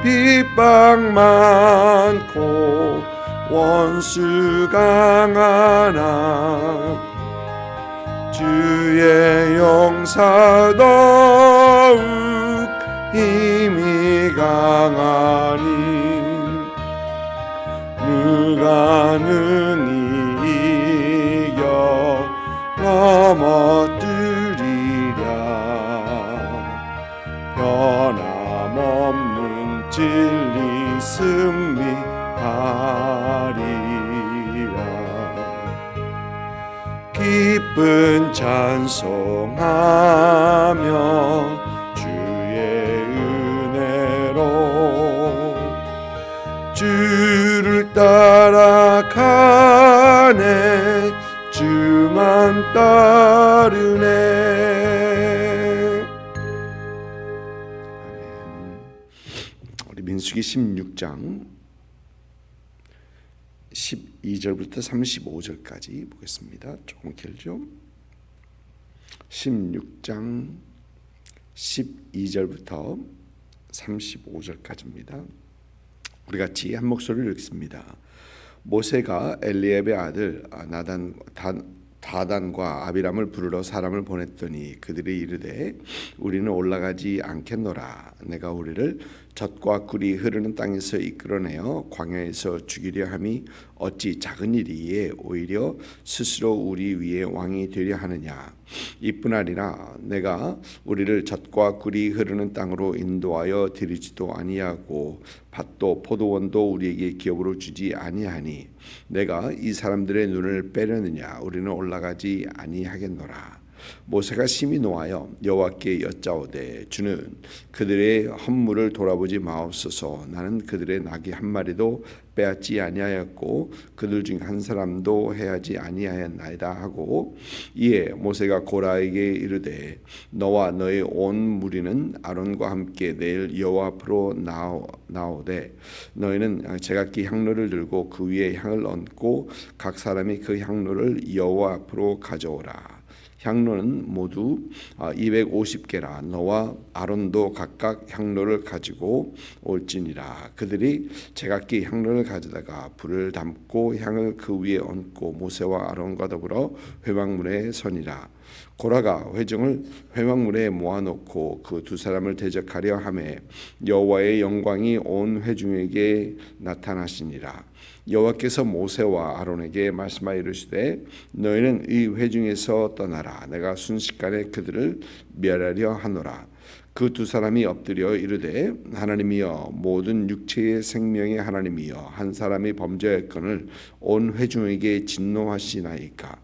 핍박 많고 원수 강하나 주의 용사 더욱 힘이 강하니 누가 능히 이겨 넘어뜨리랴. 변함없는 진리 승리하리라. 기쁜 찬송하며 주의 은혜로 주를 따라가네. 주만 따르네. 아멘. 우리 민수기 16장 12절부터 35절까지 보겠습니다. 조금 길죠? 16장 12절부터 35절까지입니다. 우리 같이 한 목소리를 읽습니다. 모세가 엘리압의 아들 다단과 아비람을 부르러 사람을 보냈더니 그들이 이르되 우리는 올라가지 않겠노라. 내가 우리를 젖과 꿀이 흐르는 땅에서 이끌어내어 광야에서 죽이려 함이 어찌 작은 일이기에 오히려 스스로 우리 위에 왕이 되려 하느냐. 이뿐 아니라 내가 우리를 젖과 꿀이 흐르는 땅으로 인도하여 드리지도 아니하고 밭도 포도원도 우리에게 기업으로 주지 아니하니 내가 이 사람들의 눈을 빼려느냐. 우리는 올라가지 아니하겠노라. 모세가 심히 노하여 여호와께 여짜오되 주는 그들의 헌물을 돌아보지 마옵소서. 나는 그들의 나귀 한 마리도 빼앗지 아니하였고 그들 중 한 사람도 해하지 아니하였나이다 하고, 이에 모세가 고라에게 이르되 너와 너의 온 무리는 아론과 함께 내일 여호와 앞으로 나오되 너희는 제각기 향로를 들고 그 위에 향을 얹고 각 사람이 그 향로를 여호와 앞으로 가져오라. 향로는 모두 250개라. 너와 아론도 각각 향로를 가지고 올지니라. 그들이 제각기 향로를 가져다가 불을 담고 향을 그 위에 얹고 모세와 아론과 더불어 회막문에 서니라. 고라가 회중을 회막문에 모아놓고 그 두 사람을 대적하려 하매 여호와의 영광이 온 회중에게 나타나시니라. 여호와께서 모세와 아론에게 말씀하여 이르시되 너희는 이 회중에서 떠나라. 내가 순식간에 그들을 멸하려 하노라. 그 두 사람이 엎드려 이르되 하나님이여 모든 육체의 생명의 하나님이여 한 사람이 범죄했거늘 온 회중에게 진노하시나이까.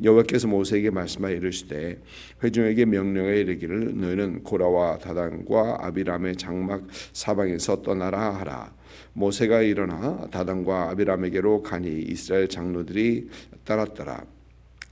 여호와께서 모세에게 말씀하여 이르시되 회중에게 명령하여 이르기를 너희는 고라와 다단과 아비람의 장막 사방에서 떠나라 하라. 모세가 일어나 다단과 아비람에게로 가니 이스라엘 장로들이 따랐더라.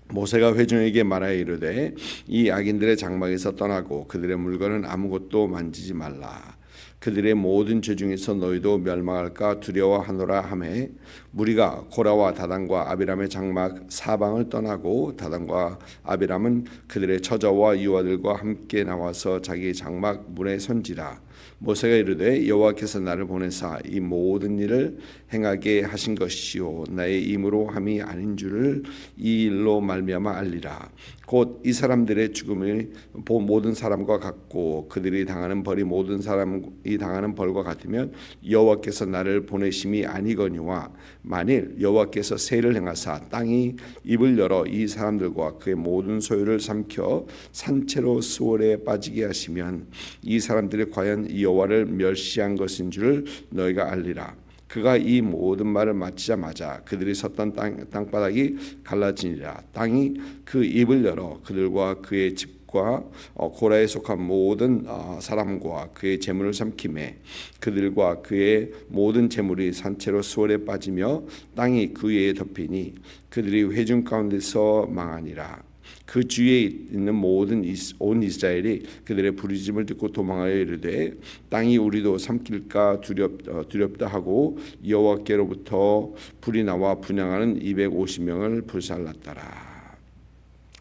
모세가 회중에게 말하여 이르되 이 악인들의 장막에서 떠나고 그들의 물건은 아무것도 만지지 말라. 그들의 모든 죄 중에서 너희도 멸망할까 두려워하노라 하매 무리가 고라와 다단과 아비람의 장막 사방을 떠나고 다단과 아비람은 그들의 처자와 유아들과 함께 나와서 자기 장막 문에 선지라. 모세가 이르되 여호와께서 나를 보내사 이 모든 일을 행하게 하신 것이요 나의 힘으로 함이 아닌 줄을 이 일로 말미암아 알리라. 곧 이 사람들의 죽음이 모든 사람과 같고 그들이 당하는 벌이 모든 사람이 당하는 벌과 같으면 여호와께서 나를 보내심이 아니거니와 만일 여호와께서 세를 행하사 땅이 입을 열어 이 사람들과 그의 모든 소유를 삼켜 산채로 수월에 빠지게 하시면 이 사람들이 과연 여호와를 멸시한 것인 줄을 너희가 알리라. 그가 이 모든 말을 마치자마자 그들이 섰던 땅바닥이 갈라지니라. 땅이 그 입을 열어 그들과 그의 집과 고라에 속한 모든 사람과 그의 재물을 삼키매 그들과 그의 모든 재물이 산채로 수월에 빠지며 땅이 그 위에 덮이니 그들이 회중 가운데서 망하니라. 그 주위에 있는 모든 온 이스라엘이 그들의 부르짖음을 듣고 도망하여 이르되 땅이 우리도 삼킬까 두렵다 하고 여호와께로부터 불이 나와 분향하는 250명을 불살랐더라.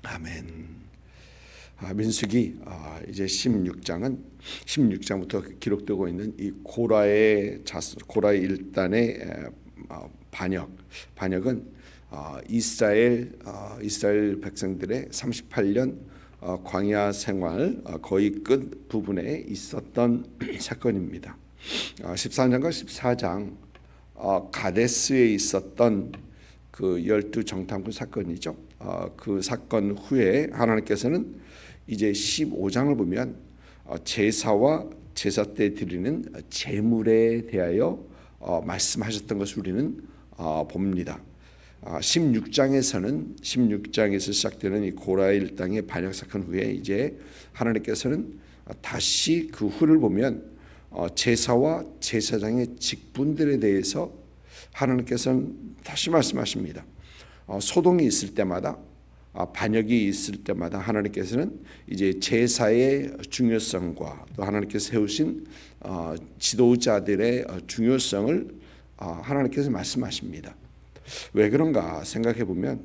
아멘. 민수기 이제 16장은 16장부터 기록되고 있는 이 고라의 일단의 반역은 이스라엘 백성들의 38년 광야 생활 거의 끝 부분에 있었던 사건입니다. 13장과 14장 가데스에 있었던 그 12정탐꾼 사건이죠. 그 사건 후에 하나님께서는 이제 15장을 보면 제사와 제사 때 드리는 제물에 대하여 말씀하셨던 것을 우리는 봅니다. 16장에서 시작되는 이 고라의 일당의 반역 사건 후에 이제 하나님께서는 다시 그 후를 보면 제사와 제사장의 직분들에 대해서 하나님께서는 다시 말씀하십니다. 소동이 있을 때마다 반역이 있을 때마다 하나님께서는 이제 제사의 중요성과 또 하나님께서 세우신 지도자들의 중요성을 하나님께서 말씀하십니다. 왜 그런가 생각해 보면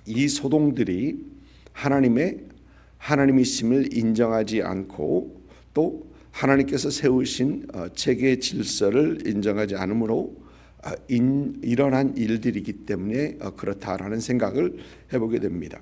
이 소동들이 하나님이심을 인정하지 않고 또 하나님께서 세우신 체계 질서를 인정하지 않으므로 일어난 일들이기 때문에 그렇다라는 생각을 해보게 됩니다.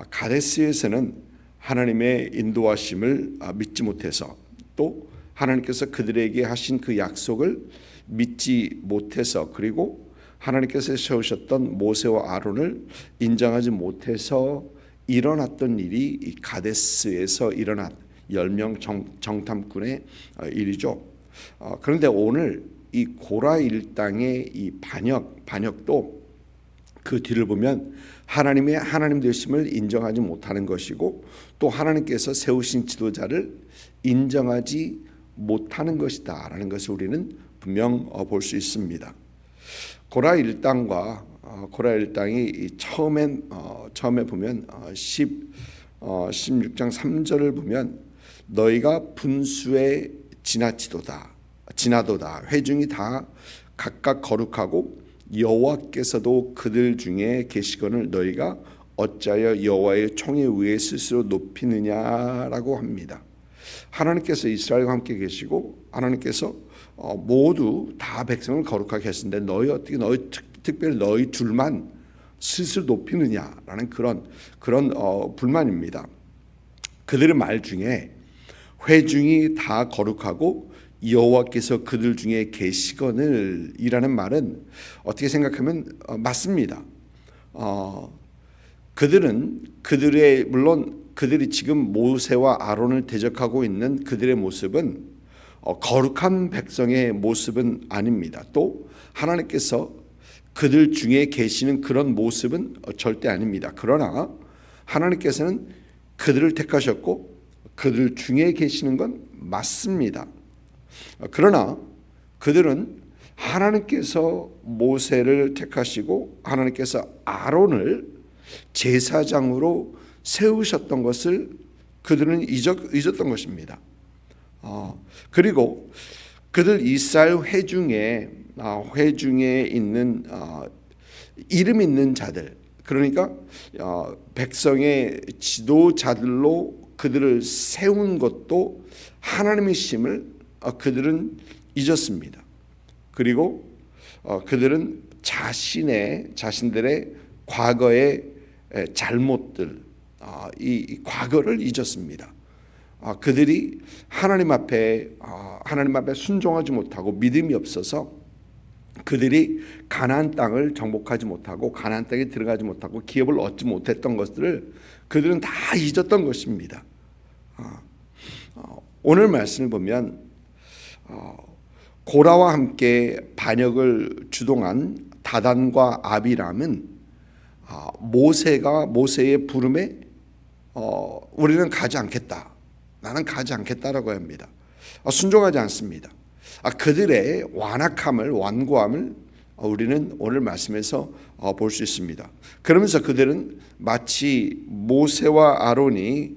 가데스에서는 하나님의 인도하심을 믿지 못해서 또 하나님께서 그들에게 하신 그 약속을 믿지 못해서 그리고 하나님께서 세우셨던 모세와 아론을 인정하지 못해서 일어났던 일이 이 가데스에서 일어난 10명 정탐꾼의 일이죠. 그런데 오늘 이 고라 일당의 이 반역도 그 뒤를 보면 하나님의 하나님 되심을 인정하지 못하는 것이고 또 하나님께서 세우신 지도자를 인정하지 못하는 것이다라는 것을 우리는 분명 볼 수 있습니다. 고라 일당이 처음에 보면 16장 3절을 보면 너희가 분수에 지나도다 회중이 다 각각 거룩하고 여호와께서도 그들 중에 계시거늘 너희가 어찌하여 여호와의 총에 의해 스스로 높이느냐라고 합니다. 하나님께서 이스라엘과 함께 계시고 하나님께서 모두 다 백성을 거룩하게 하시는데 특별히 너희 둘만 스스로 높이느냐라는 그런 불만입니다. 그들의 말 중에 회중이 다 거룩하고 여호와께서 그들 중에 계시거늘 이라는 말은 어떻게 생각하면 맞습니다. 물론 그들이 지금 모세와 아론을 대적하고 있는 그들의 모습은 거룩한 백성의 모습은 아닙니다. 또 하나님께서 그들 중에 계시는 그런 모습은 절대 아닙니다. 그러나 하나님께서는 그들을 택하셨고 그들 중에 계시는 건 맞습니다. 그러나 그들은 하나님께서 모세를 택하시고 하나님께서 아론을 제사장으로 세우셨던 것을 그들은 잊었던 것입니다. 그리고 그들 이스라엘 회중에 있는 이름 있는 자들, 그러니까 백성의 지도자들로 그들을 세운 것도 하나님이심을 그들은 잊었습니다. 그리고 그들은 자신들의 과거의 잘못들, 이 과거를 잊었습니다. 그들이 하나님 앞에 순종하지 못하고 믿음이 없어서 그들이 가나안 땅을 정복하지 못하고 가나안 땅에 들어가지 못하고 기업을 얻지 못했던 것들을 그들은 다 잊었던 것입니다. 오늘 말씀을 보면 고라와 함께 반역을 주동한 다단과 아비람은 모세의 부름에 우리는 가지 않겠다. 나는 가지 않겠다라고 합니다. 순종하지 않습니다. 그들의 완고함을 우리는 오늘 말씀에서 볼 수 있습니다. 그러면서 그들은 마치 모세와 아론이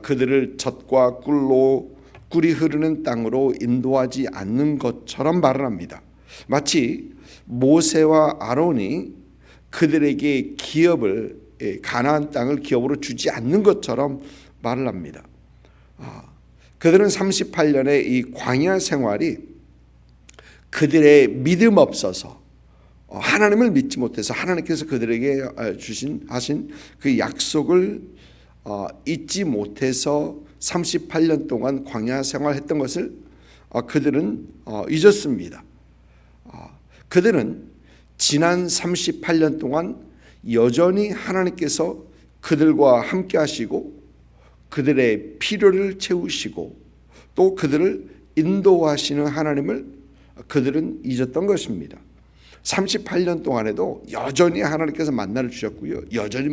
그들을 젖과 꿀이 흐르는 땅으로 인도하지 않는 것처럼 말을 합니다. 마치 모세와 아론이 그들에게 가나안 땅을 기업으로 주지 않는 것처럼 말을 합니다. 그들은 38년의 이 광야 생활이 그들의 믿음 없어서 하나님을 믿지 못해서 하나님께서 그들에게 하신 그 약속을 잊지 못해서 38년 동안 광야 생활했던 것을 그들은 잊었습니다. 그들은 지난 38년 동안 여전히 하나님께서 그들과 함께 하시고 그들의 필요를 채우시고 또 그들을 인도하시는 하나님을 그들은 잊었던 것입니다. 38년 동안에도 여전히 하나님께서 만나를 주셨고요, 여전히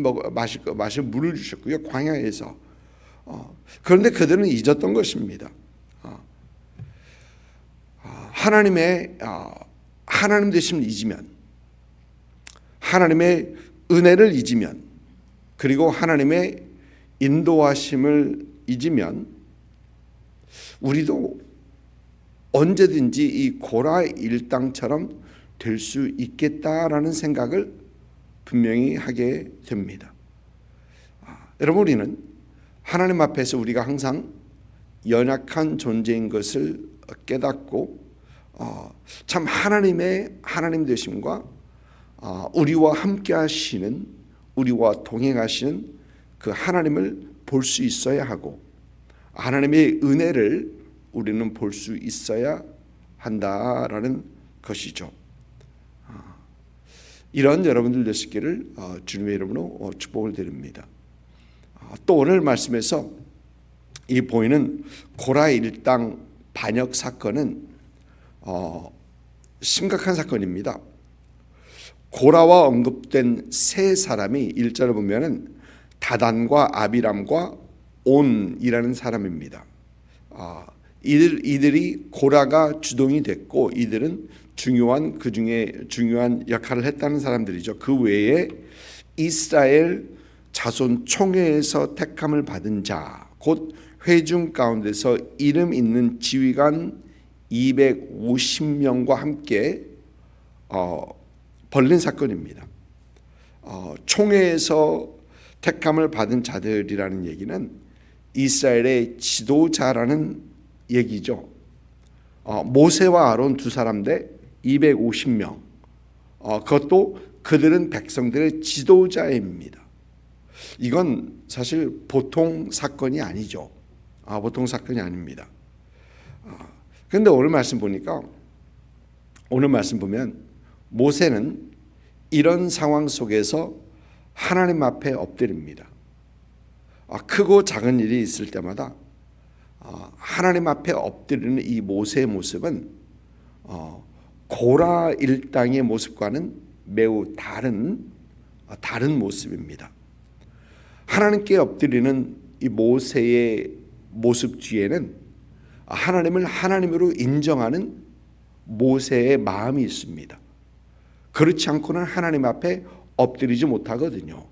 마실 물을 주셨고요, 광야에서. 그런데 그들은 잊었던 것입니다. 하나님의 하나님 되심을 잊으면, 하나님의 은혜를 잊으면, 그리고 하나님의 인도하심을 잊으면 우리도 언제든지 이 고라 일당처럼 될 수 있겠다라는 생각을 분명히 하게 됩니다. 여러분, 우리는 하나님 앞에서 우리가 항상 연약한 존재인 것을 깨닫고 참 하나님 되심과 우리와 함께 하시는, 우리와 동행하시는 그 하나님을 볼 수 있어야 하고 하나님의 은혜를 우리는 볼 수 있어야 한다라는 것이죠. 이런 여러분들 되시기를 주님의 이름으로 축복을 드립니다. 또 오늘 말씀에서 이 보이는 고라 일당 반역 사건은 심각한 사건입니다. 고라와 언급된 세 사람이 1절을 보면은 다단과 아비람과 온이라는 사람입니다. 이들이 고라가 주동이 됐고 이들은 그 중에 중요한 역할을 했다는 사람들이죠. 그 외에 이스라엘 자손 총회에서 택함을 받은 자, 곧 회중 가운데서 이름 있는 지휘관 250명과 함께 벌린 사건입니다. 총회에서 택함을 받은 자들이라는 얘기는 이스라엘의 지도자라는 얘기죠. 모세와 아론 두 사람 대 250명. 그것도 그들은 백성들의 지도자입니다. 이건 사실 보통 사건이 아니죠. 보통 사건이 아닙니다. 그런데 오늘 말씀 보면 모세는 이런 상황 속에서 하나님 앞에 엎드립니다. 크고 작은 일이 있을 때마다 하나님 앞에 엎드리는 이 모세의 모습은 고라 일당의 모습과는 매우 다른 모습입니다. 하나님께 엎드리는 이 모세의 모습 뒤에는 하나님을 하나님으로 인정하는 모세의 마음이 있습니다. 그렇지 않고는 하나님 앞에 엎드리지 못하거든요.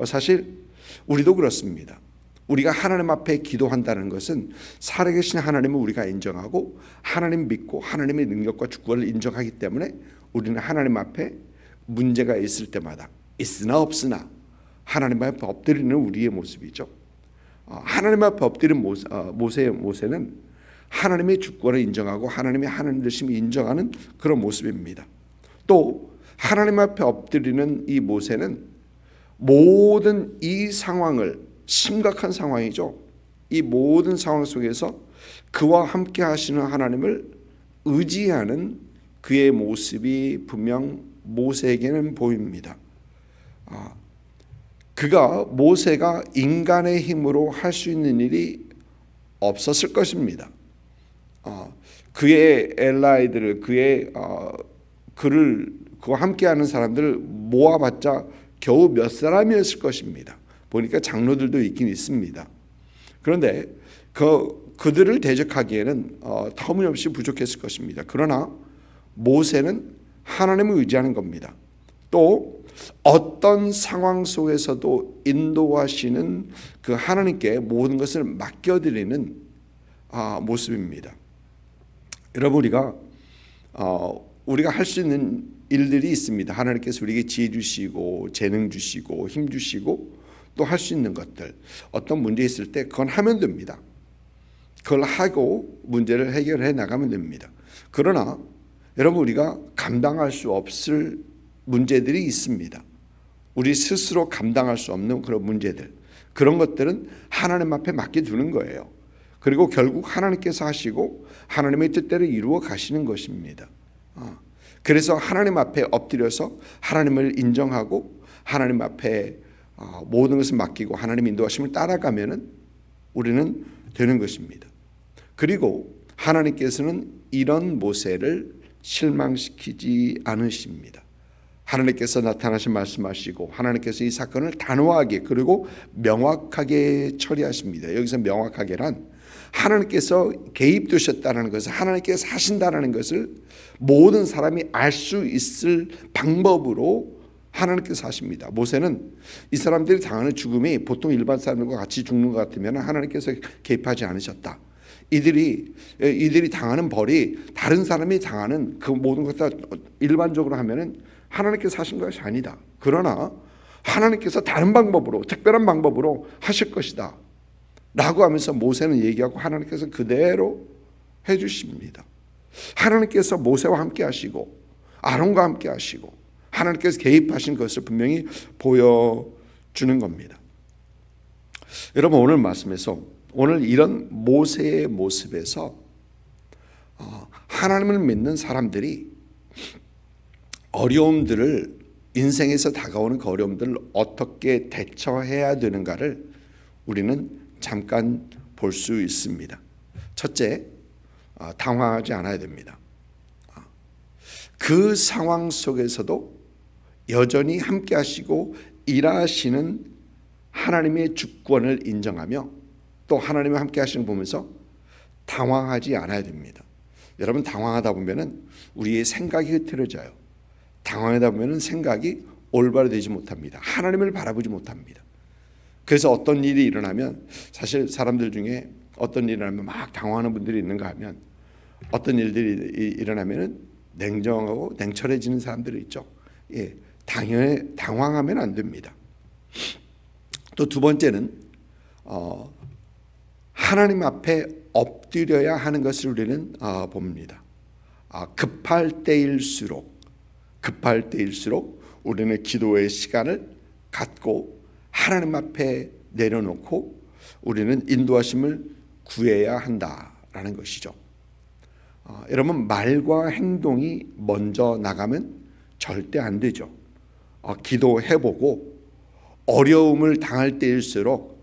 사실 우리도 그렇습니다. 우리가 하나님 앞에 기도한다는 것은 살아계신 하나님을 우리가 인정하고 하나님 믿고 하나님의 능력과 주권을 인정하기 때문에 우리는 하나님 앞에 문제가 있을 때마다 있으나 없으나 하나님 앞에 엎드리는 우리의 모습이죠. 하나님 앞에 엎드린 모세는 하나님의 주권을 인정하고 하나님의 하나님 되심을 인정하는 그런 모습입니다. 또 하나님 앞에 엎드리는 이 모세는 모든 이 상황을, 심각한 상황이죠, 이 모든 상황 속에서 그와 함께 하시는 하나님을 의지하는 그의 모습이 분명 모세에게는 보입니다. 모세가 인간의 힘으로 할 수 있는 일이 없었을 것입니다. 그의 엘라이들을, 그와 함께하는 사람들을 모아봤자 겨우 몇 사람이었을 것입니다. 보니까 장로들도 있긴 있습니다. 그런데 그들을 대적하기에는 터무니없이 부족했을 것입니다. 그러나 모세는 하나님을 의지하는 겁니다. 또 어떤 상황 속에서도 인도하시는 그 하나님께 모든 것을 맡겨드리는 모습입니다. 여러분, 우리가 할 수 있는 일들이 있습니다. 하나님께서 우리에게 지혜 주시고 재능 주시고 힘 주시고 또 할 수 있는 것들, 어떤 문제 있을 때 그건 하면 됩니다. 그걸 하고 문제를 해결해 나가면 됩니다. 그러나 여러분, 우리가 감당할 수 없을 문제들이 있습니다. 우리 스스로 감당할 수 없는 그런 문제들, 그런 것들은 하나님 앞에 맡겨두는 거예요. 그리고 결국 하나님께서 하시고 하나님의 뜻대로 이루어 가시는 것입니다. 그래서 하나님 앞에 엎드려서 하나님을 인정하고 하나님 앞에 모든 것을 맡기고 하나님 인도하심을 따라가면은 우리는 되는 것입니다. 그리고 하나님께서는 이런 모세를 실망시키지 않으십니다. 하나님께서 나타나신 말씀하시고 하나님께서 이 사건을 단호하게 그리고 명확하게 처리하십니다. 여기서 명확하게란 하나님께서 개입되셨다는 것을, 하나님께서 하신다는 것을 모든 사람이 알 수 있을 방법으로 하나님께서 하십니다. 모세는 이 사람들이 당하는 죽음이 보통 일반 사람들과 같이 죽는 것 같으면 하나님께서 개입하지 않으셨다. 이들이 당하는 벌이 다른 사람이 당하는 그 모든 것을 일반적으로 하면은 하나님께서 하신 것이 아니다. 그러나 하나님께서 다른 방법으로, 특별한 방법으로 하실 것이다 라고 하면서 모세는 얘기하고 하나님께서 그대로 해주십니다. 하나님께서 모세와 함께 하시고 아론과 함께 하시고 하나님께서 개입하신 것을 분명히 보여주는 겁니다. 여러분, 오늘 말씀에서 오늘 이런 모세의 모습에서 하나님을 믿는 사람들이 어려움들을, 인생에서 다가오는 그 어려움들을 어떻게 대처해야 되는가를 우리는 잠깐 볼 수 있습니다. 첫째, 당황하지 않아야 됩니다. 그 상황 속에서도 여전히 함께 하시고 일하시는 하나님의 주권을 인정하며 또 하나님이 함께 하시는 거 보면서 당황하지 않아야 됩니다. 여러분, 당황하다 보면은 우리의 생각이 흐트러져요. 당황하다 보면은 생각이 올바로 되지 못합니다. 하나님을 바라보지 못합니다. 그래서 어떤 일이 일어나면, 사실 사람들 중에 어떤 일이 일어나면 막 당황하는 분들이 있는가 하면, 어떤 일들이 일어나면은 냉정하고 냉철해지는 사람들이 있죠. 당황하면 안 됩니다. 또 두 번째는 하나님 앞에 엎드려야 하는 것을 우리는 봅니다. 급할 때일수록 우리는 기도의 시간을 갖고 하나님 앞에 내려놓고 우리는 인도하심을 구해야 한다라는 것이죠. 여러분, 말과 행동이 먼저 나가면 절대 안 되죠. 기도해보고 어려움을 당할 때일수록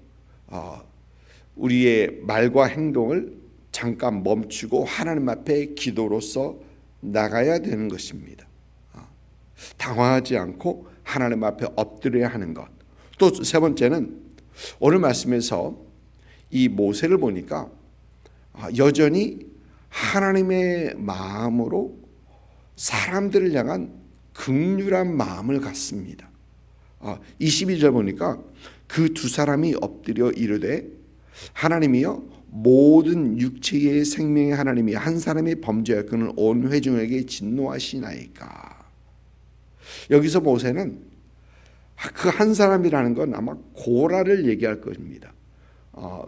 우리의 말과 행동을 잠깐 멈추고 하나님 앞에 기도로서 나가야 되는 것입니다. 당황하지 않고 하나님 앞에 엎드려야 하는 것. 또 세 번째는 오늘 말씀에서 이 모세를 보니까 여전히 하나님의 마음으로 사람들을 향한 긍휼한 마음을 갖습니다. 22절 보니까 그 두 사람이 엎드려 이르되 하나님이여, 모든 육체의 생명의 하나님이 한 사람의 범죄하여는 온 회중에게 진노하시나이까. 여기서 모세는 그 한 사람이라는 건 아마 고라를 얘기할 것입니다.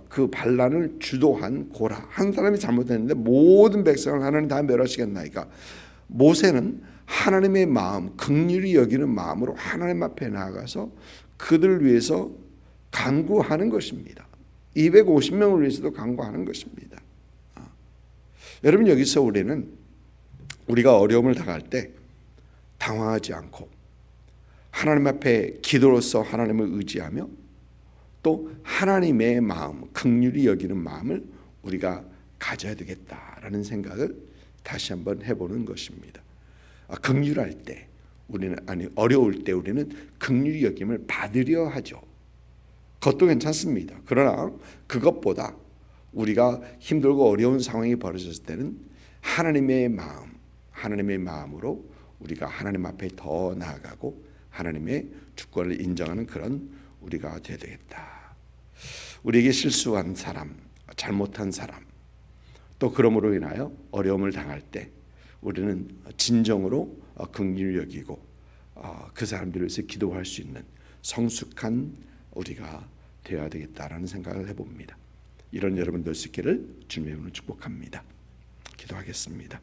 그 반란을 주도한 고라, 한 사람이 잘못했는데 모든 백성을 하나님 다 멸하시겠나이까. 모세는 하나님의 마음, 긍휼히 여기는 마음으로 하나님 앞에 나아가서 그들을 위해서 간구하는 것입니다. 250명을 위해서도 간구하는 것입니다. 여러분, 여기서 우리가 어려움을 당할 때 당황하지 않고 하나님 앞에 기도로서 하나님을 의지하며 또 하나님의 마음, 긍휼히 여기는 마음을 우리가 가져야 되겠다라는 생각을 다시 한번 해보는 것입니다. 긍휼할 때 어려울 때 우리는 긍휼히 여김을 받으려 하죠. 그것도 괜찮습니다. 그러나 그것보다 우리가 힘들고 어려운 상황이 벌어졌을 때는 하나님의 마음으로 우리가 하나님 앞에 더 나아가고 하나님의 주권을 인정하는 그런 우리가 되어야 되겠다. 우리에게 실수한 사람, 잘못한 사람, 또 그러므로 인하여 어려움을 당할 때 우리는 진정으로 긍휼히 여기고 그 사람들을 위해서 기도할 수 있는 성숙한 우리가 되어야 되겠다라는 생각을 해봅니다. 이런 여러분 될 수 있기를 주님의 이름으로 축복합니다. 기도하겠습니다.